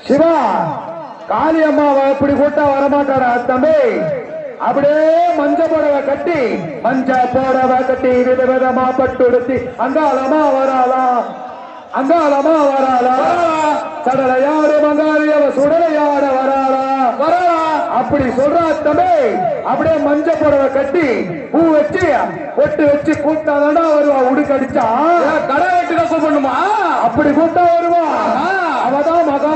சிவா காளியம்மாவை எப்படி கூட்டா வரமாட்டாடா தம்பி. அப்படியே மஞ்ச புடவை கட்டி விதவிதமா பட்டுடுத்தி அங்காளமா வராளா சடலையாடு மங்காளியவ சுடலையாட வராளா அப்படி சொல்றா தம்பி. அப்படியே மஞ்ச புடவை கட்டி பூ வச்சு பொட்டு வச்சு கூட்டாதாண்டா வருவா. உடுக்கடிச்சா கடை வெட்டுக்க கூப்பிடணுமா? அப்படி கூட்டா வருவா. அவதான் மகா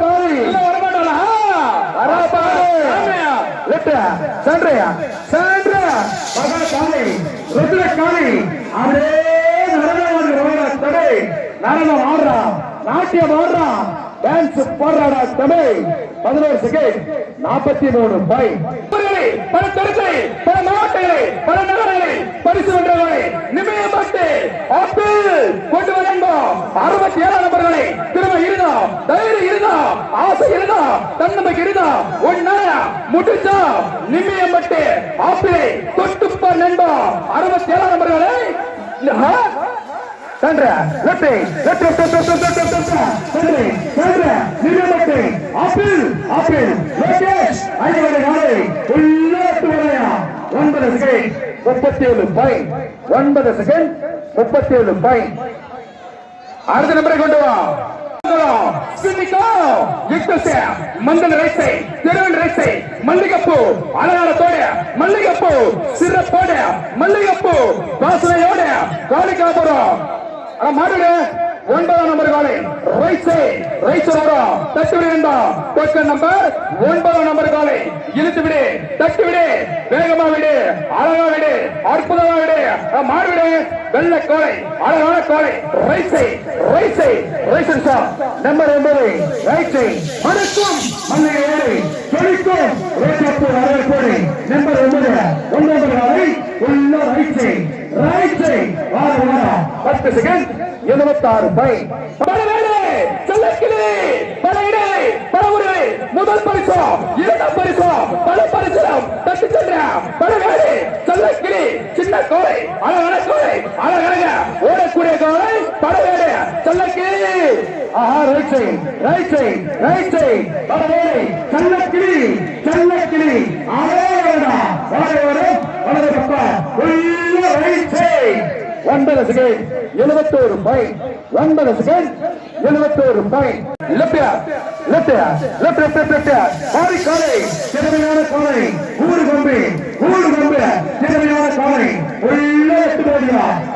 காளி. வரமாட்டாளா? வரா பாரு. நடனம் ஆடுறான், நாட்டியம் ஆடுறான், டான்ஸ் போடுறாடா தம்பி. 11 செகண்ட் 43 பை. பல தரத்தை பல மாவட்டங்களை பல நகரங்களை பரிசு வென்றவர்களை நிமியப்பட்டு ஆப்பிள் கொண்டு வந்தோம். 67 நபர்களை திரும்ப இருந்தா தைரியம் இருந்தா ஆசை இருந்தா தன்னம்பிக்கை இருந்தா ஒன்னா முடிச்சா நிமியப்பட்டு ஆப்பிளை தொட்டுப்ப நண்பா. 67 நபர்களை அடுத்த நம்பரை கொண்டு வா. மந்தன் ரைசை திருவன் ரைசை மல்லிகப்பூ அலங்காரத்தோட மல்லிகப்பூ சிறப்போட மல்லிகப்பூ வாசனையோட காளிகாபுரம் மாடுட 9ஆம் நம்பர் காலை ரைசரோட தட்டு விடுண்டா. டோக்கன் நம்பர் 9ஆம் நம்பர் காலை இழுத்து விடு, தட்டு விடு, வேகமா விடு, அழகா விடு, அற்புதமா விடு, மாடு விடு. வெள்ள கோலை அழகான கோலை ரைசன் ஷா நம்பர் 9 ரைசை மனசும் மல்லிகை தொழிற்கும் ரோஜாப்பூ வரவேற்போடு நம்பர் 9 காலை உள்ள ரைசை 10 செகண்ட் 76 பை. முதல் பரிசு, இரண்டாம் பரிசு, பல பரிசனம் தட்டு சென்ற பலவேடு செல்லக்கிளி சின்ன கோலை அழகான கோலை அழகாக ஓடக்கூடிய கோலை பலவேடு செல்லக்கிளி. ஆஹா ரைசை பலவேடு செல்லக்கிளி அழகா வரும் வலது பக்கம் உள்ள ரைசை 9 செகண்ட் 71 பை. 9 செகண்ட் 71 பை. திறமையான காலை ஊடு கொம்பு திறமையான காலை உள்ள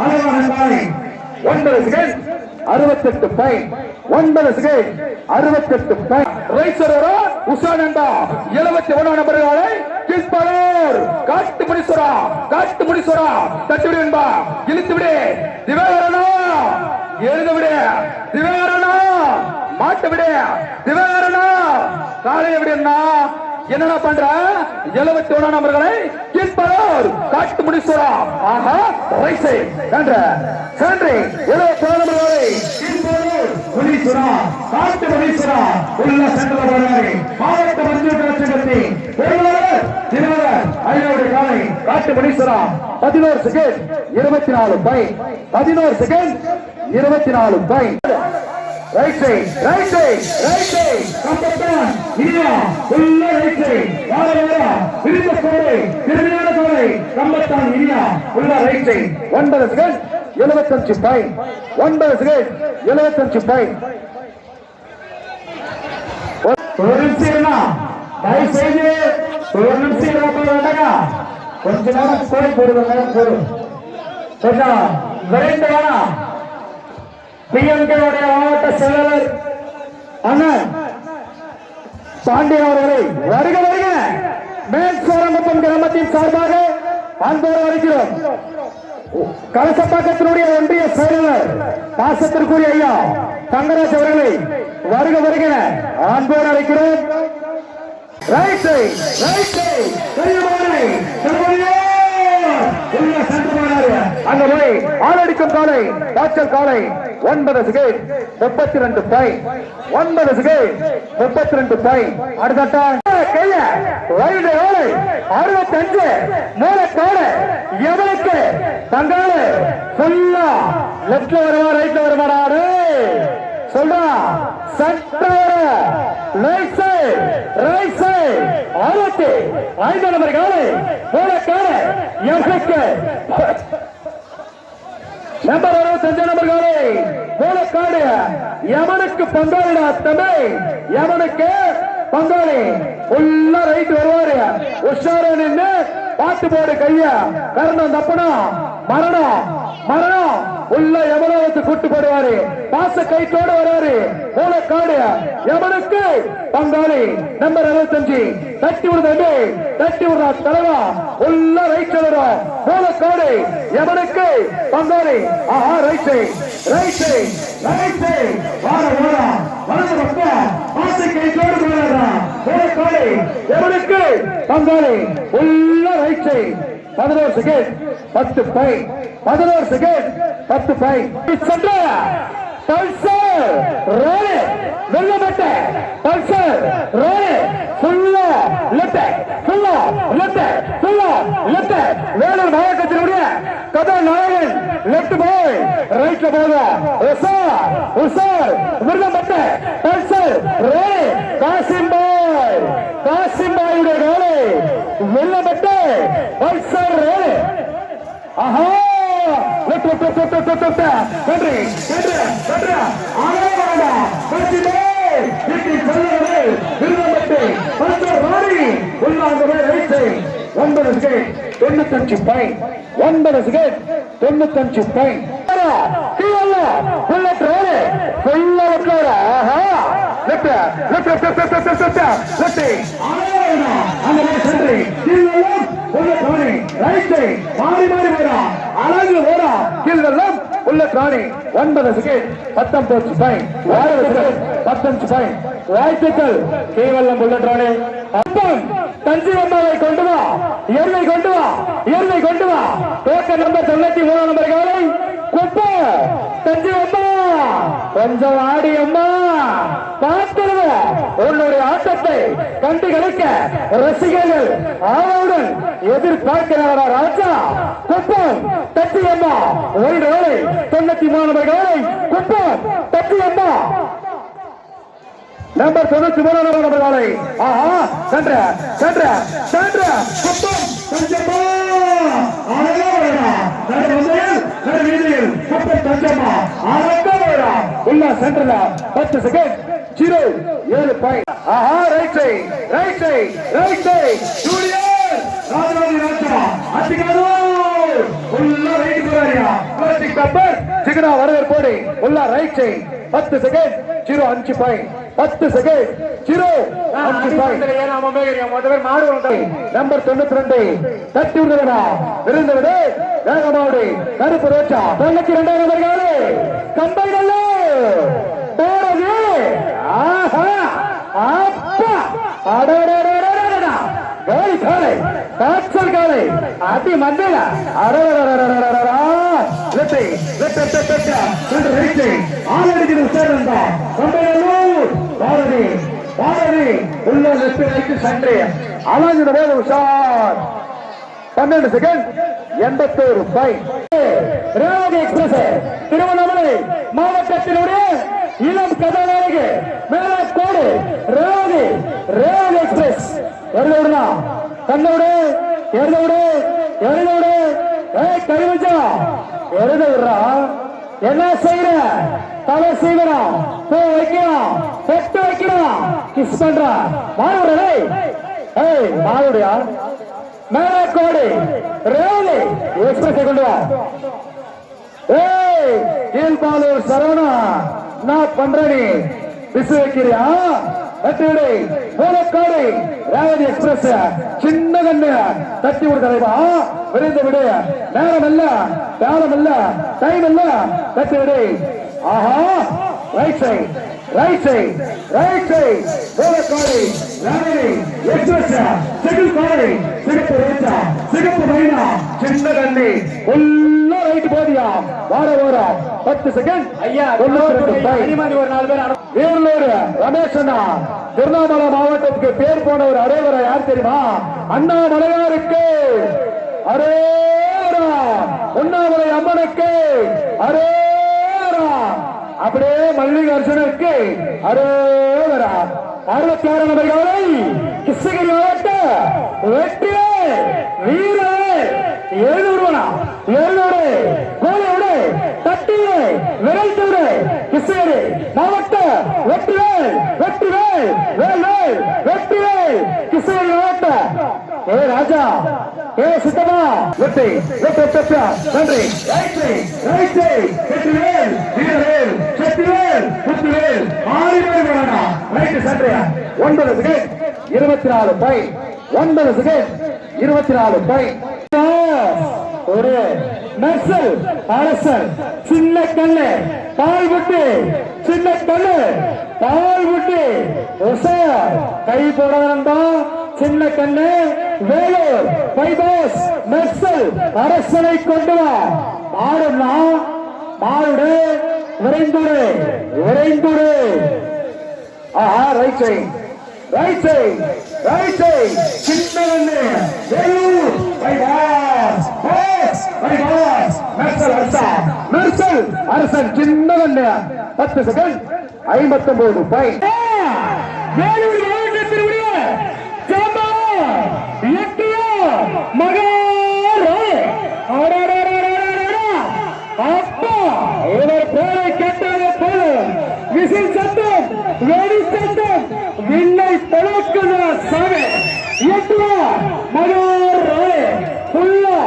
அழகான காலை 9 செகண்ட் 68 பை. 9 செகண்ட் 68 பை. ரைசரோட உஷானண்டா 71ஆம் நம்பர் காலை கிஸ்பரோர் காட்டு முனீஸ்வரா தட்டு விடு என்பா. இழுத்து விடு திவாகரனா, எழுத விடு திவாகரனா, மாட்டு விடு திவாகரனா, காலையை விடுனா. என்னடா பண்ற? 71ஆம் நம்பர்களை கிஸ்பரோர் காட்டு முனீஸ்வரா. ஆஹா ரைசை சென்று 71ஆம் நம்பர்களை கிஸ்பரோர் முனீஸ்வரா காட்டு முனீஸ்வரா உள்ள சென்ற மாவட்ட மருத்துவ கழகத்தின் தினகரன் ஐயாவுடைய காலை காட்டு முனீஸ்வரா 11 செகண்ட் 24 பை. 11 செகண்ட் 24 பை. ரைசை கம்பத்தான் இனியா உள்ள ரைசை வாரவரா விரிந்த கோலை திருமையான கோலை கம்பத்தான் இனியா உள்ள ரைசை 9 செகண்ட் 75 பை. 9 செகண்ட் 75 பை. ஒரு நிமிஷம் தயவு செய்து ஒரு நிமிஷம் வேண்டாங்க. கொஞ்ச நேரம் கோழி போடுவாங்க கொஞ்சம் விரைந்து வேணாம். பிஎம்கே மாவட்ட செயலாளர் அண்ணன் பாண்டியன் அவர்களை வருக மேல் சோரங்குப்பம் கிராமத்தின் சார்பாக அன்போடு வருகிறோம். கலசப்பாக்கத்தினுடைய ஒன்றிய செயலாளர் பாசத்திற்குரிய ஐயா தங்கராஜ் அவர்களை வருக அன்போடு அழைக்கிறோம். அங்க போய் ஆளடிக்கும் காலை பாய்ச்சல் காலை 9 செகண்ட் 32 பை. 9 second 32 by. அடுத்த கைய வைடு 65 மூலக்காடு எவனுக்கு தங்காளு ஃபுல்லா லெப்ட்ல வருவா ரைட்ல வருவாடா சொல்றா சட்ட ரைட் சைடு 65 நம்பர் காலை போலக்கார எவனுக்கு நம்பர் 65 நம்பர் காலை போலக்காடு எவனுக்கு பங்காளிடா தம்பி எவனுக்கு பங்காளி உள்ள ரைட் வருவாரு உஷாரா நின்று பாத்து போடு கைய கரணம் தப்பனா மரணம் மரணம் உள்ள எவனாவது கூட்டு போடுவாரு பாச கைத்தோடு வராரு போலக்காடு எவனுக்கு பங்காளி நம்பர் 65 தட்டி விடுதே தட்டி விடுறா தலைவா உள்ள ரைட் சொல்றோம் போலக்காடு எவனுக்கு பங்காளி ஆஹா ரைட் சைடு வார வலது பக்கம் பாச கைத்தோடு போறாரா போலக்காடு எவனுக்கு பங்காளி உள்ள right side 11 second 10 point 11 second 10 point சென்ற பல்சர் ரோலே வெள்ளமட்ட பல்சர் ரோலே ஃபுல்லா லெஃப்ட் வேலூர் மாவட்டத்தினுடைய கதாநாயகன் லெஃப்ட் பாய் ரைட்ல போக உசார் வெள்ளமட்ட பல்சர் ரோலே காசிம் பாயுடைய ரோலே வெள்ளமட்ட பல்சர் ரோலே ஆஹா உள்ள பிராணி 9 செகண்ட் 19 பாயிண்ட் 15 பாயிண்ட் வாழ்த்துக்கள் கேவலம் உள்ள பிராணி தஞ்சி அம்மாவை கொண்டு வா எருமை கொண்டு வா டோக்கன் நம்பர் 93 நம்பர் காலை குப்பை தஞ்சி அம்மா கொஞ்சம் ஆடி அம்மா பார்த்துருவ உன்னுடைய ஆட்டத்தை கண்டு கழிக்க ரசிகர்கள் ஆவலுடன் எதிர்பார்க்கிறாரா ராஜா குப்பம் தஞ்சி அம்மா ஒரு 93 நம்பர் காலை குப்பம் தஞ்சி அம்மா நம்பர் 93 நம்பர் காலை ஆஹா சென்ற குப்பம் தஞ்சம்மா உள்ள சென்டர்ல 10 செகண்ட் 0 7 பாயிண்ட் ஆஹா ரைட் சைடு ஜூனியர் ராஜா அடிக்காதோ உள்ள ரைட் போறாரியா பிளாஸ்டிக் பேப்பர் சிகனா வரவேற்போடு உள்ள right side 10 second 0 5 point 10 second 0 5 point ஏனாம மேகரியா முதல்ல மாடு வந்து நம்பர் 92 தட்டி விடுறா விருந்தவரே வேகமாடு கருப்பு ரோச்சா 92 நம்பர் காலே கம்பைடல்ல போறது ஆஹா அப்பா அடடடடடடடா கோல் காலை காச்சல் காலை அடி மண்டல அடடடடடடடா லெஃப்ட் ஆலடிக்கு சேர்ந்தா கம்பைடல்லூர் பாரதி உள்ள லெஃப்ட் ரைட் சென்டர் அலாஞ்சின போது உஷார் 12 second 81 point Revathi express Tiruvannamalai மாவட்டத்தினுடைய இளம் கதாநாயகி மேலக்கோடு ரேவதி எக்ஸ்பிரஸ் எருதோடுனா கண்ணோடு எருதோடு கழிவச்சா எருத விடுறா என்ன செய்யற தலை சீவனம் பூ வைக்கணும் பெட்டு வைக்கணும் கிஸ் பண்றா மாறுடா மாறுடியா மேலக்கோடு ரேவதி எக்ஸ்பிரஸை கொண்டு வா கீழ்பாலூர் சரவணா நான் பண்றேன் பிசு வைக்கிறியா வெற்றிவிடை மேலக்கோடு ரேவதி எக்ஸ்பிரஸ் சின்ன கண்ணு தட்டி விடு தலைவா விரைந்து விடு நேரம் இல்ல காலம் இல்ல டைம் இல்ல தட்டி விடு ஆஹா ரைட் சைடு மேலக்கோடு ரேவதி எக்ஸ்பிரஸ் சிகிள் கோடை சிகப்பு ரோச்சா சிகப்பு மைனா சின்ன கண்ணி உள்ள ரைட் போதியா வார 10 செகண்ட் ஐயா ஒரு 4 பேர் வேலூர் ரமேஷ் அண்ணா திருவண்ணாமலை மாவட்டத்துக்கு பேர் போன ஒரு அரைவரை யார் தெரியுமா அண்ணாமலையாருக்கு அரேரா உண்ணாமலை அம்மனுக்கு அரேரா அப்படியே மல்லிகார்ஜுனுக்கு அரோகரா 66 நம்பர் காலை கிருஷ்ணகிரி மாவட்ட வெற்றி வீரர் 700 கோலையோடு தட்டியே விரைத்தோடு கிருஷ்ணகிரி மாவட்ட வெற்றிவேல் வெற்றிவேல் வேல்வேல் வெற்றிவேல் கிருஷ்ணகிரி மாவட்ட ஏ ராஜா ஏ சித்தமா வெற்றி வெற்றி நன்றி வெற்றிவேல் வீரவேல் சக்திவேல் வெற்றிவேல் 6 பேர் வேண்டாம் ரைட் சன்றியா 9 செகண்ட் 24 பாயிண்ட் 9 செகண்ட் 24 பாயிண்ட் ஒரு நர்சல் அரசர் சின்ன கண்ணு பால் விட்டு சின்ன கண்ணு பால் விட்டு கை போட வேண்டாம் சின்ன கண்ணு வேலூர் பைபாஸ் நர்சல் அரசனை கொண்டு வா மாடுனா மாடு விரைந்துடு விரைந்துடு ஆஹா right side right side right side சின்ன கண்ணு வேலூர் பைபாஸ் பைபாஸ் நர்சல் அரசன் சின்ன கண்ணு 10 செகண்ட் 59 பாயிண்ட் வேலூர் மாவட்டத்தினுடைய அப்பா இவர் பேரை கேட்டாலே போதும் விசில் சத்தம் வேடி சத்தம் வில்லை தளக்குது சாமி மகோர் புல்லா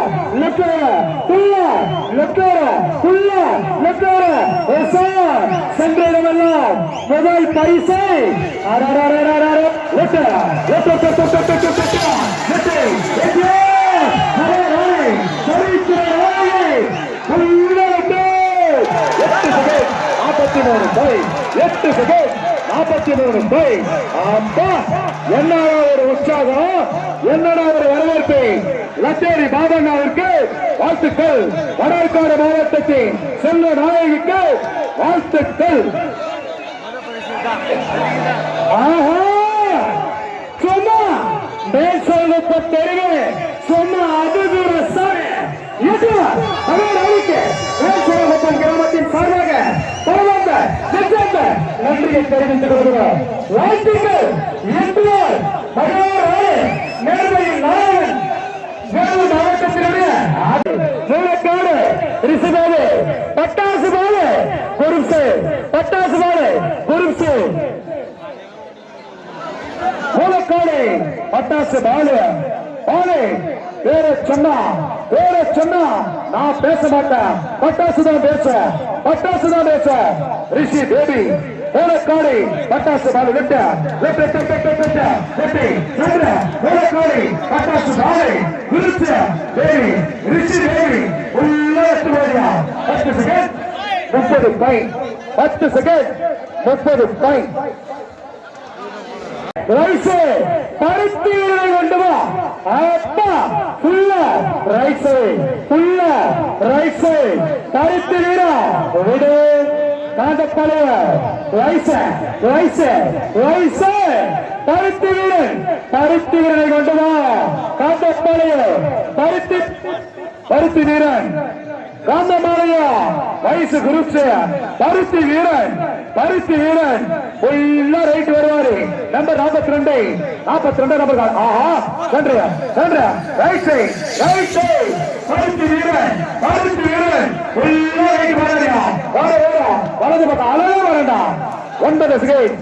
சென்றெல்லாம் முதல் பரிசை என்ன ஒரு உற்சாகம் என்னடா ஒரு வரவேற்பு லட்டேரி பாபண்ணாவிற்கு வாழ்த்துக்கள் வடற்காடு மாவட்டத்தின் செல்வ நாயகிக்கு வாழ்த்துக்கள் சும்மா மேல் சொல்லுப்ப தெரிவு சும்மா அது தூர சாமி கிராமத்தின் சார்பாக நன்றியை தெரிவித்துக் கொள்கிறோம் வாழ்த்துக்கள் நேர்மையின் நாயகன் வேலூர் மாவட்டத்தினுடைய மூலக்காடு ரிஷிபாபு பட்டாசு பாலு குருப்சு பட்டாசு பாலு குருப்சு மூலக்காடு பட்டாசு பாலு பாலு பேரை சொன்னா நான் பேச மாட்டேன் பட்டாசு தான் பேச ரிஷி பேபி மூலக்காடு பட்டாசு பாலு வெட்ட மூலக்காடு பட்டாசு பாலு விருச்ச பேபி ரிஷி பேபி உள்ள 10 செகண்ட் 30 பாயிண்ட் 10 செகண்ட் 30 பாயிண்ட் பருத்தி கொண்டு வா அப்பா ரைட் சைட் பருத்தி வீரா விடு காந்தப்பாளைய பருத்தி வீரனை கொண்டு வா காந்தப்பாளைய பருத்தி வீரன் காந்தமாலையா வயசு குருப்ஸ் பருத்தி வீரன் உள்ள ரைட் வருவாரு நம்பர் 42 நம்பர் ஆஹா சென்றியா ரைட் சைட் பருத்தி வீரன் உள்ள ரைட் வராரியா வலது பக்கம் அழகா வரண்டா 9 செகண்ட்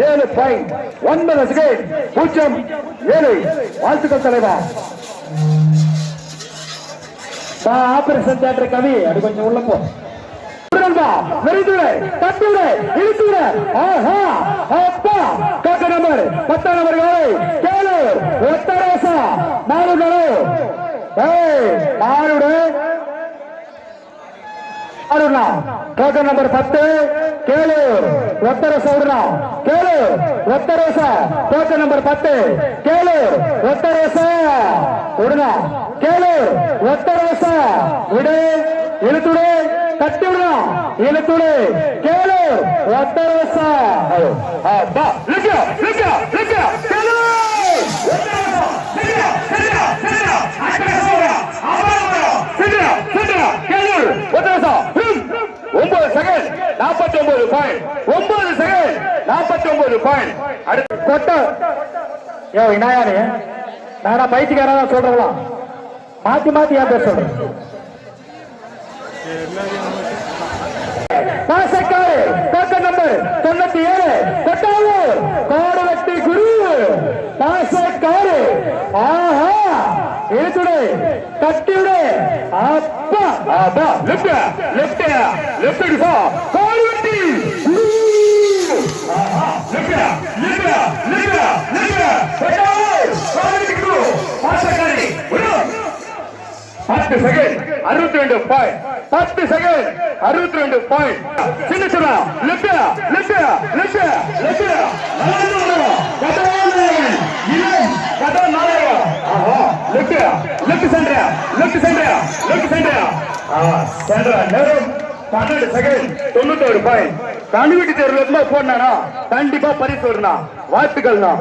7 பாயிண்ட் 9 செகண்ட் 0 வாழ்த்துக்கள் தலைவா ஆபரேஷன் தியேட்டர் கவி அது கொஞ்சம் உள்ள போ நம்பர் 10 நம்பர் கேளு ஒத்தரேசா மாறுடு டோக்கன் நம்பர் 10 கேளு ஒத்தரேசா டோக்கன் நம்பர் 10 கேளு ஒத்தரேசா கேளு ஒத்தரேசா விடு இழுத்துடு கட்டி விடலாம் இழுத்துடு கேளு ஒத்தரேசா 9 செகண்ட் 49 பாயிண்ட் 9 செகண்ட் 49 பாயிண்ட் அடுத்து கொட்ட யோ இனாயானே நானா பைத்தியக்காரன் சொல்றேன் மாத்தி மாத்தி ஏன் பேர் சொல்றேன் பாசக்காரு பக்க நம்பர் 97 கொட்டாவூர் கோடவெட்டி குரு பாசக்காரு ஆஹா இழுத்துடு கட்டிவிடு அப்பா அப்பா லெஃப்ட் லெஃப்ட் லெஃப்ட் டிஃபா கோடவெட்டி ஆஹா left left left left Kottavur கோடவெட்டி குரு பாசக்காரி 10 செகண்ட் 62 பாயிண்ட் 10 செகண்ட் 62 பாயிண்ட் சின்ன சின்ன லெஃப்ட் லெஃப்ட் லெஃப்ட் லெஃப்ட் நல்லது கட்டாலே இல்ல கட்டா நாளைய ஆஹா left left centre left centre left centre ஆஹா சென்டர் நேரம் 12 செகண்ட் 91 பாயிண்ட் கண்டுபிடி தேர்வுல போனானா கண்டிப்பா பரிசு வரணும் வாழ்த்துக்கள்னா